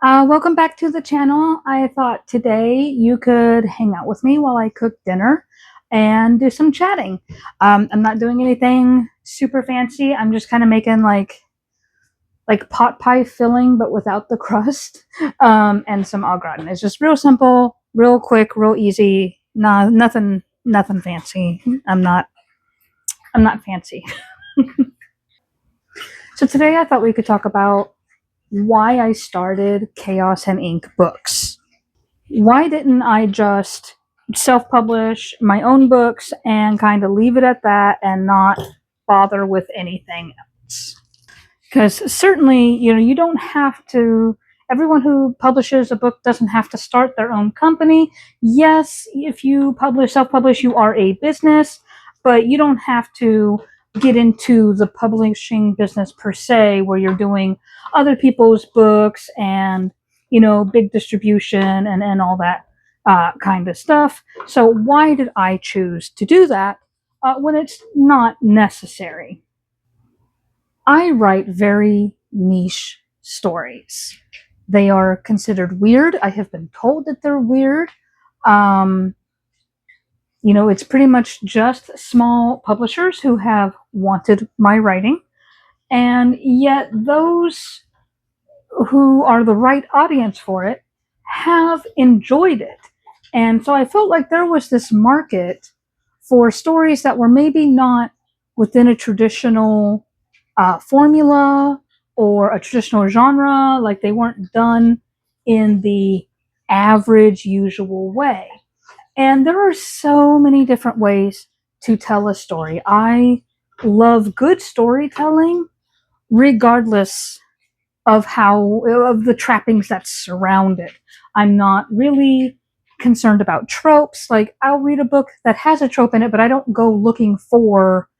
Welcome back to the channel. I thought today you could hang out with me while I cook dinner and do some chatting. I'm not doing anything super fancy. I'm just kind of making like pot pie filling, but without the crust, and some au gratin. It's just real simple, real quick, real easy. Nah, nothing fancy. I'm not fancy. So today I thought we could talk about why I started Chaos and Ink Books. Why didn't I just self publish my own books and kind of leave it at that and not bother with anything else? Because certainly, you don't have to, everyone who publishes a book doesn't have to start their own company. Yes, if you self publish, you are a business, but you don't have to get into the publishing business per se, where you're doing other people's books and, big distribution and all that kind of stuff. So, why did I choose to do that when it's not necessary? I write very niche stories. They are considered weird. I have been told that they're weird. Um, it's pretty much just small publishers who have wanted my writing. And yet, those who are the right audience for it have enjoyed it. And so I felt like there was this market for stories that were maybe not within a traditional formula or a traditional genre, like they weren't done in the average, usual way. And there are so many different ways to tell a story. I love good storytelling, regardless of the trappings that surround it. I'm not really concerned about tropes. Like, I'll read a book that has a trope in it, but I don't go looking for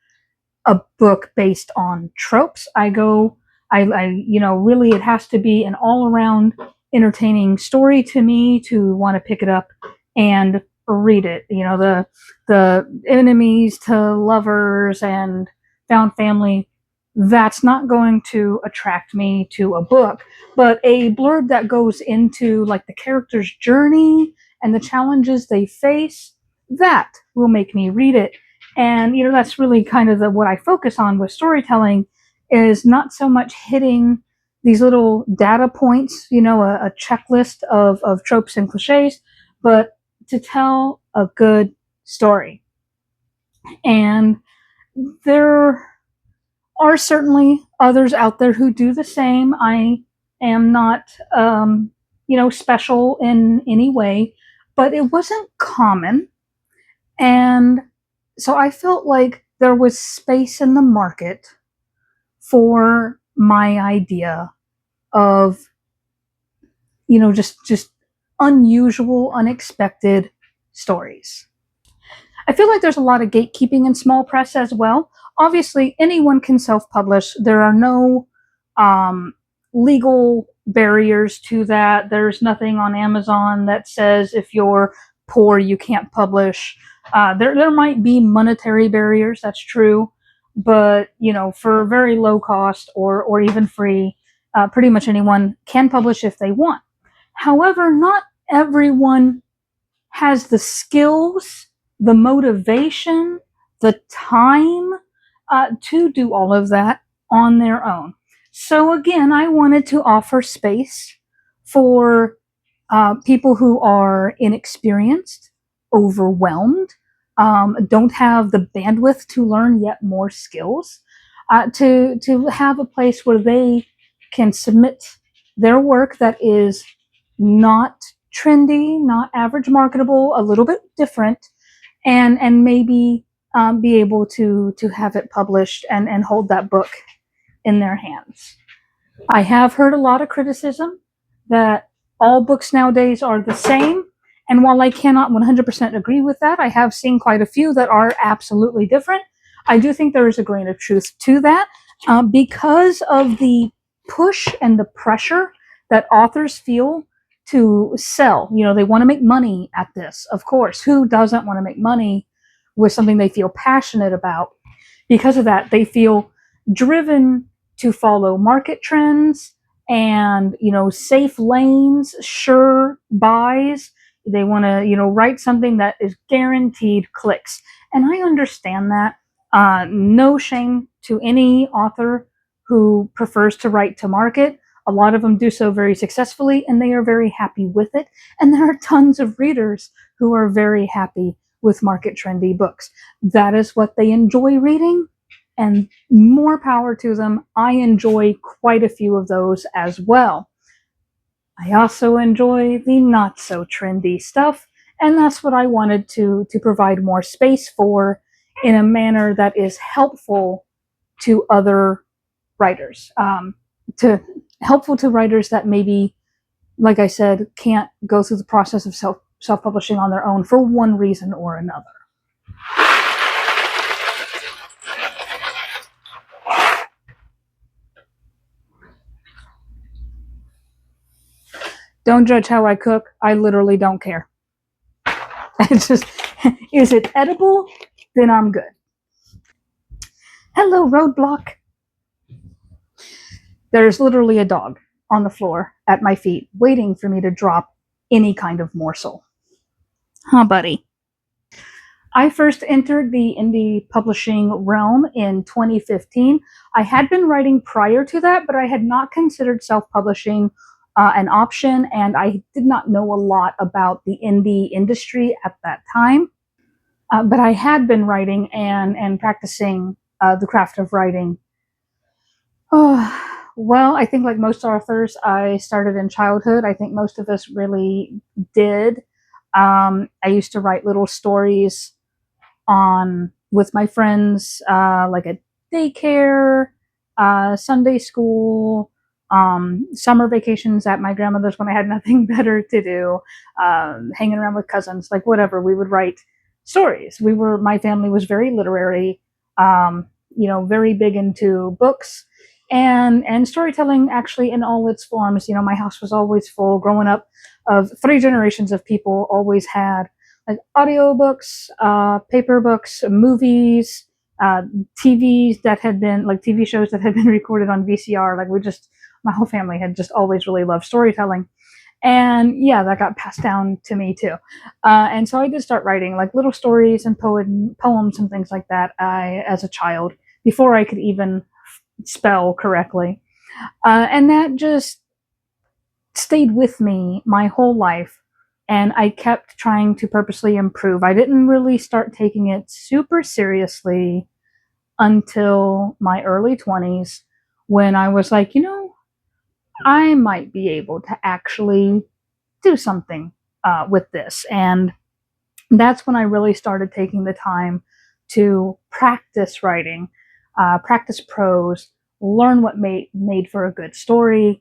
a book based on tropes. Really, it has to be an all around entertaining story to me to want to pick it up and read it. The enemies to lovers and found family, that's not going to attract me to a book. But a blurb that goes into like the character's journey and the challenges they face, that will make me read it. And that's really kind of what I focus on with storytelling, is not so much hitting these little data points, a checklist of tropes and cliches, but to tell a good story. And there are certainly others out there who do the same. I am not, special in any way, but it wasn't common. And so I felt like there was space in the market for my idea of, just unusual, unexpected stories. I feel like there's a lot of gatekeeping in small press as well. Obviously, anyone can self-publish. There are no legal barriers to that. There's nothing on Amazon that says if you're poor, you can't publish. There might be monetary barriers, that's true, but for very low cost or even free, pretty much anyone can publish if they want. However, not everyone has the skills, the motivation, the time to do all of that on their own. So again, I wanted to offer space for people who are inexperienced, overwhelmed, don't have the bandwidth to learn yet more skills, to have a place where they can submit their work that is not trendy, not average marketable, a little bit different, and maybe be able to have it published and hold that book in their hands. I have heard a lot of criticism that all books nowadays are the same. And while I cannot 100% agree with that, I have seen quite a few that are absolutely different. I do think there is a grain of truth to that, because of the push and the pressure that authors feel to sell. They want to make money at this, of course. Who doesn't want to make money with something they feel passionate about? Because of that, they feel driven to follow market trends and safe lanes, sure buys. They want to write something that is guaranteed clicks, and I understand that. No shame to any author who prefers to write to market. A lot of them do so very successfully, and they are very happy with it. And there are tons of readers who are very happy with market trendy books. That is what they enjoy reading, and more power to them. I enjoy quite a few of those as well. I also enjoy the not so trendy stuff, and that's what I wanted to provide more space for in a manner that is helpful to other writers, to helpful to writers that maybe, like I said, can't go through the process of self-publishing on their own for one reason or another. Don't judge how I cook. I literally don't care. It's just, is it edible? Then I'm good. Hello, roadblock. There's literally a dog on the floor at my feet waiting for me to drop any kind of morsel. Huh, buddy? I first entered the indie publishing realm in 2015. I had been writing prior to that, but I had not considered self-publishing an option, and I did not know a lot about the indie industry at that time. But I had been writing and practicing the craft of writing. Oh, well, I think like most authors, I started in childhood. I think most of us really did. I used to write little stories on with my friends, like at daycare, Sunday school, summer vacations at my grandmother's when I had nothing better to do, hanging around with cousins, like whatever. We would write stories. My family was very literary, very big into books and storytelling actually in all its forms. My house was always full growing up of three generations of people always had like audiobooks, paper books, movies, TVs that had been like TV shows that had been recorded on VCR. Like my whole family had just always really loved storytelling. And yeah, that got passed down to me too. And so I did start writing like little stories and poems and things like that as a child before I could even spell correctly. And that just stayed with me my whole life. And I kept trying to purposely improve. I didn't really start taking it super seriously until my early 20s when I was like, I might be able to actually do something with this. And that's when I really started taking the time to practice writing, practice prose, learn what made for a good story,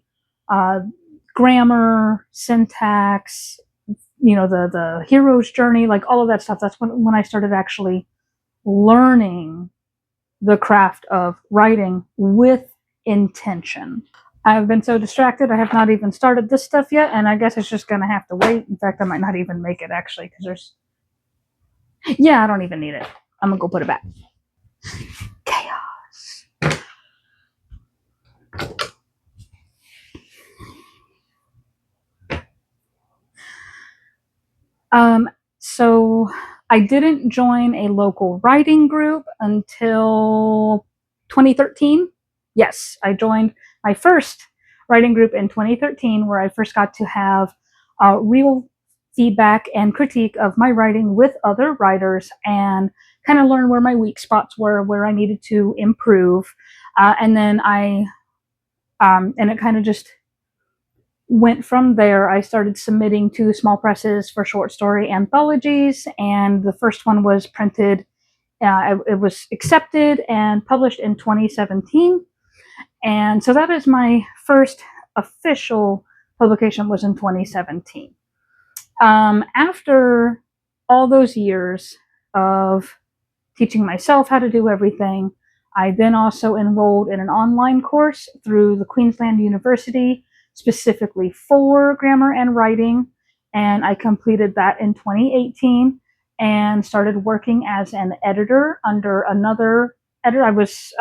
grammar, syntax, the hero's journey, like all of that stuff. That's when I started actually learning the craft of writing with intention. I've been so distracted, I have not even started this stuff yet, and I guess it's just gonna have to wait. In fact, I might not even make it actually, because yeah, I don't even need it. I'm gonna go put it back. Chaos. So I didn't join a local writing group until 2013. Yes, I joined my first writing group in 2013, where I first got to have real feedback and critique of my writing with other writers and kind of learn where my weak spots were, where I needed to improve. And then and it kind of just went from there. I started submitting to small presses for short story anthologies, and the first one was printed. It was accepted and published in 2017, and so that is my first official publication was in 2017. After all those years of teaching myself how to do everything, I then also enrolled in an online course through the Queensland University, specifically for grammar and writing, and I completed that in 2018 and started working as an editor under another editor. I was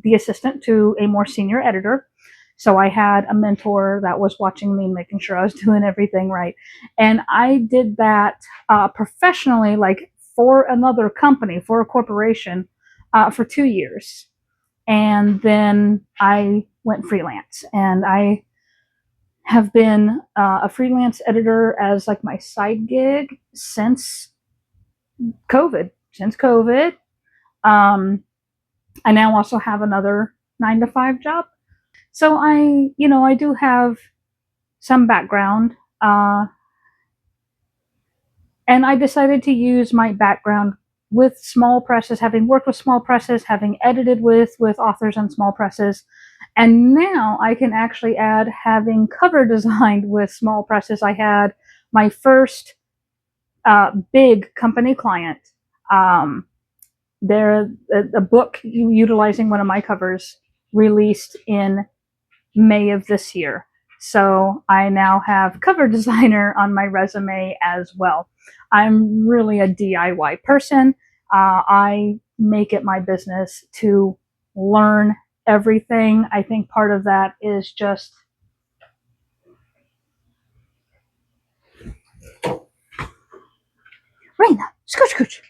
the assistant to a more senior editor. So I had a mentor that was watching me and making sure I was doing everything right. And I did that professionally, like for another company, for a corporation, for 2 years. And then I went freelance, and I have been a freelance editor as like my side gig since COVID. Since COVID, I now also have another 9 to 5 job. So I do have some background, and I decided to use my background with small presses, having worked with small presses, having edited with authors on small presses, and now I can actually add having cover designed with small presses. I had my first big company client. They're a book utilizing one of my covers released in May of this year. So I now have cover designer on my resume as well. I'm really a DIY person. I make it my business to learn everything. I think part of that is just Raina, scooch scooch.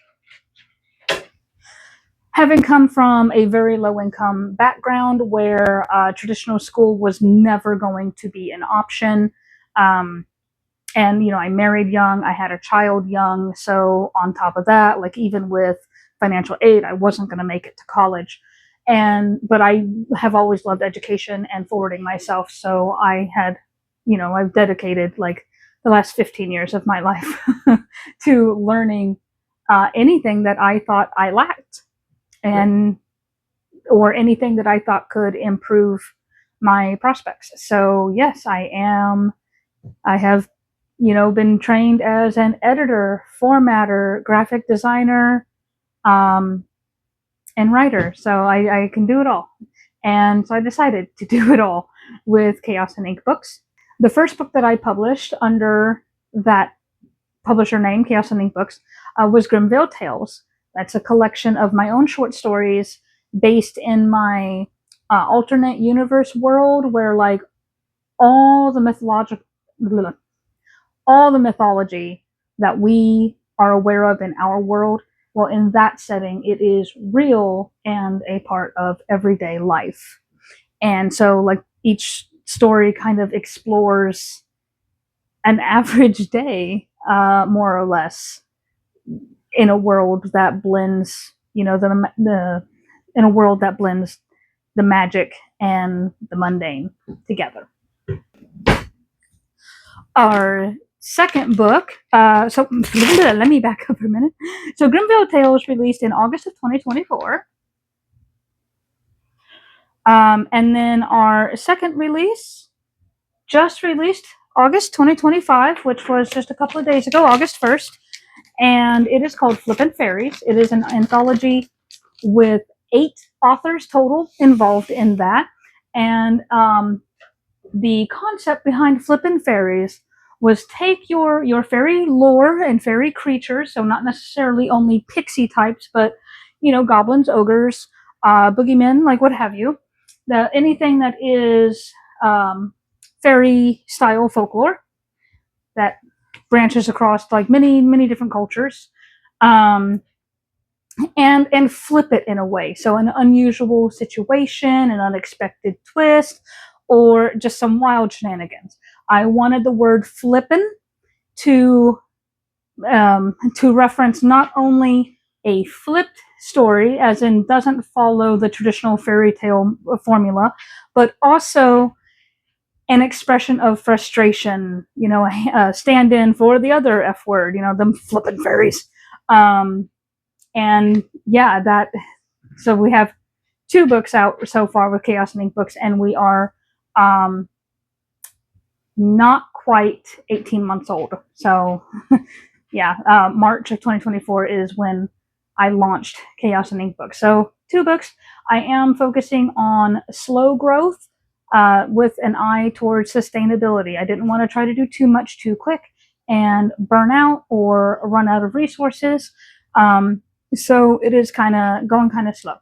Having come from a very low income background where traditional school was never going to be an option, and I married young, I had a child young, so on top of that, like even with financial aid, I wasn't going to make it to college. But I have always loved education and forwarding myself, so I've dedicated like the last 15 years of my life to learning anything that I thought I lacked, and or anything that I thought could improve my prospects. So yes, I have been trained as an editor, formatter, graphic designer, um, and writer. So I can do it all. And so I decided to do it all with Chaos and Ink Books. The first book that I published under that publisher name, Chaos and Ink Books, was Grimvale Tales. That's a collection of my own short stories based in my alternate universe world, where like all the mythology that we are aware of in our world, well, in that setting, it is real and a part of everyday life. And so, like, each story kind of explores an average day, more or less, in a world that blends, in a world that blends the magic and the mundane together. Our second book, so let me back up for a minute. So Grimvale Tales released in August of 2024. And then our second release just released August 2025, which was just a couple of days ago, August 1st. And it is called Flippin' Fairies. It is an anthology with 8 authors total involved in that. And the concept behind Flippin' Fairies was take your fairy lore and fairy creatures, so not necessarily only pixie types, but goblins, ogres, boogeymen, like what have you. Anything that is fairy style folklore that branches across like many different cultures, and flip it in a way. So an unusual situation, an unexpected twist, or just some wild shenanigans. I wanted the word flippin' to reference not only a flipped story, as in doesn't follow the traditional fairy tale formula, but also an expression of frustration, a stand-in for the other F word, them flippin' fairies. And yeah, so we have 2 books out so far with Chaos and Ink Books, and we are not quite 18 months old. So yeah, March of 2024 is when I launched Chaos and Ink Books. So 2 books. I am focusing on slow growth with an eye towards sustainability. I didn't want to try to do too much too quick and burn out or run out of resources. So it is kind of going kind of slow.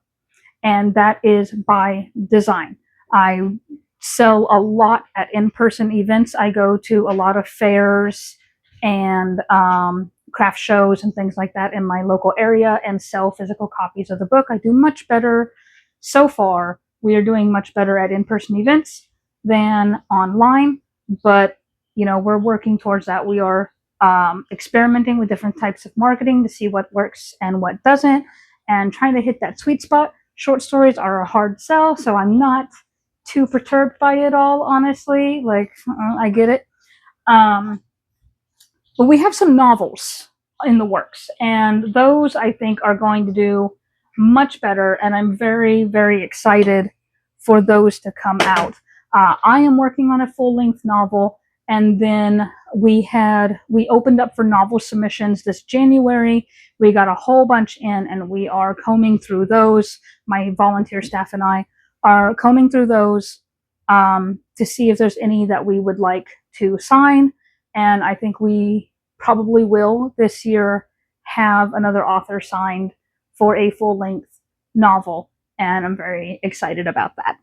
And that is by design. I sell a lot at in-person events. I go to a lot of fairs and craft shows and things like that in my local area and sell physical copies of the book. I do much better so far. We are doing much better at in-person events than online, but we're working towards that. We are experimenting with different types of marketing to see what works and what doesn't, and trying to hit that sweet spot. Short stories are a hard sell, so I'm not too perturbed by it all, honestly. Like, I get it. Um, but we have some novels in the works, and those I think are going to do much better, and I'm very, very excited for those to come out. I am working on a full-length novel, and then we opened up for novel submissions this January. We got a whole bunch in, and we are combing through those. My volunteer staff and I are combing through those to see if there's any that we would like to sign. And I think we probably will this year have another author signed for a full length novel. And I'm very excited about that.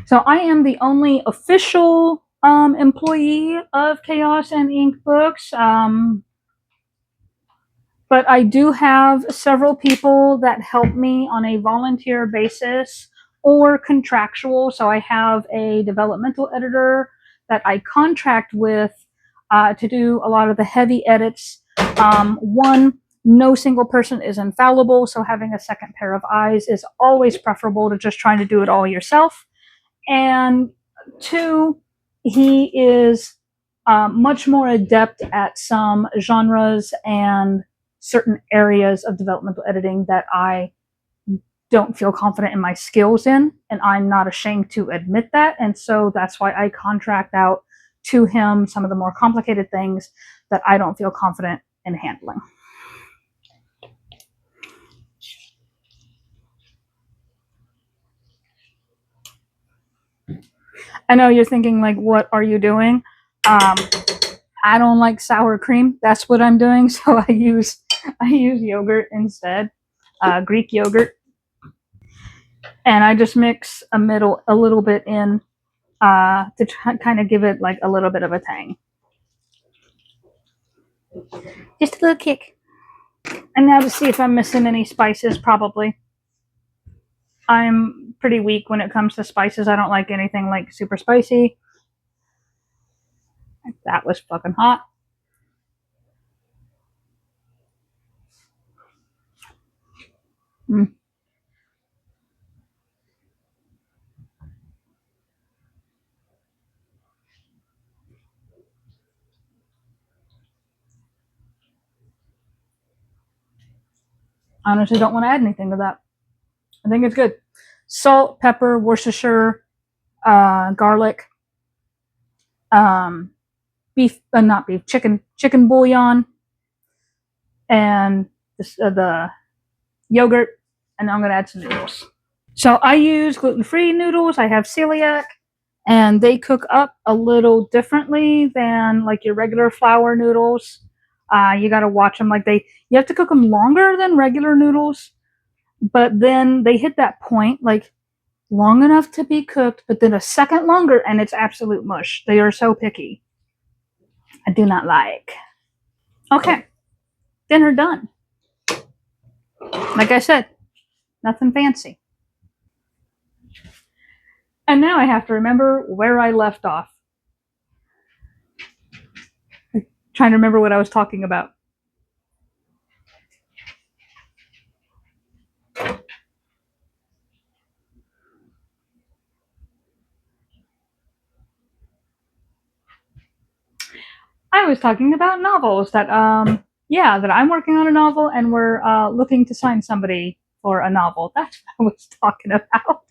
So I am the only official employee of Chaos and Ink Books. But I do have several people that help me on a volunteer basis or contractual. So I have a developmental editor that I contract with to do a lot of the heavy edits. One, no single person is infallible, so having a second pair of eyes is always preferable to just trying to do it all yourself. And two, he is much more adept at some genres and certain areas of developmental editing that I don't feel confident in my skills in, and I'm not ashamed to admit that. And so that's why I contract out to him some of the more complicated things that I don't feel confident in handling. I know you're thinking, like, what are you doing? I don't like sour cream. That's what I'm doing. So I use yogurt instead, Greek yogurt, and I just mix a little bit in to kind of give it like a little bit of a tang, just a little kick. And now to see if I'm missing any spices. Probably. I'm pretty weak when it comes to spices. I don't like anything like super spicy. That was fucking hot. Mm. I honestly don't want to add anything to that. I think it's good. Salt, pepper, Worcestershire, garlic, um, beef, not beef, chicken bouillon, and the yogurt, and I'm going to add some noodles. So I use gluten-free noodles. I have celiac, and they cook up a little differently than like your regular flour noodles. You got to watch them. You have to cook them longer than regular noodles, but then they hit that point, like long enough to be cooked, but then a second longer, and it's absolute mush. They are so picky. I do not like. Okay, dinner done. Like I said, nothing fancy. And now I have to remember where I left off. Trying to remember what I was talking about. I was talking about novels that that I'm working on a novel, and we're looking to sign somebody for a novel. That's what I was talking about.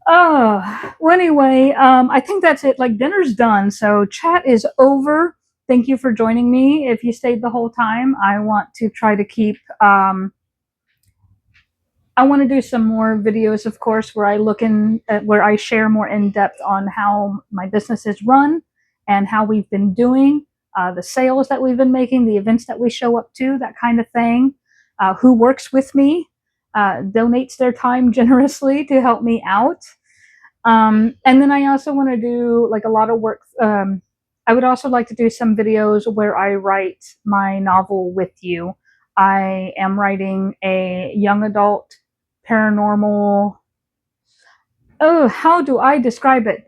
Oh, well, anyway, I think that's it. Like, dinner's done, so chat is over. Thank you for joining me. If you stayed the whole time, I want to try to keep I want to do some more videos, of course, where I look in at where I share more in depth on how my business is run and how we've been doing, the sales that we've been making, the events that we show up to, that kind of thing. Who works with me, donates their time generously to help me out. And then I also want to do like a lot of work. I would also like to do some videos where I write my novel with you. I am writing a young adult paranormal. Oh, how do I describe it?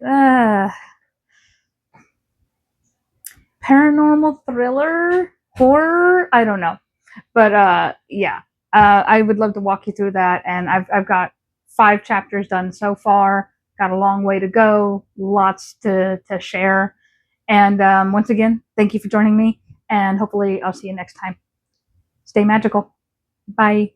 Paranormal thriller, horror. I don't know, but yeah. I would love to walk you through that, and I've got 5 chapters done so far. Got a long way to go. Lots to share. And once again, thank you for joining me, and hopefully I'll see you next time. Stay magical. Bye.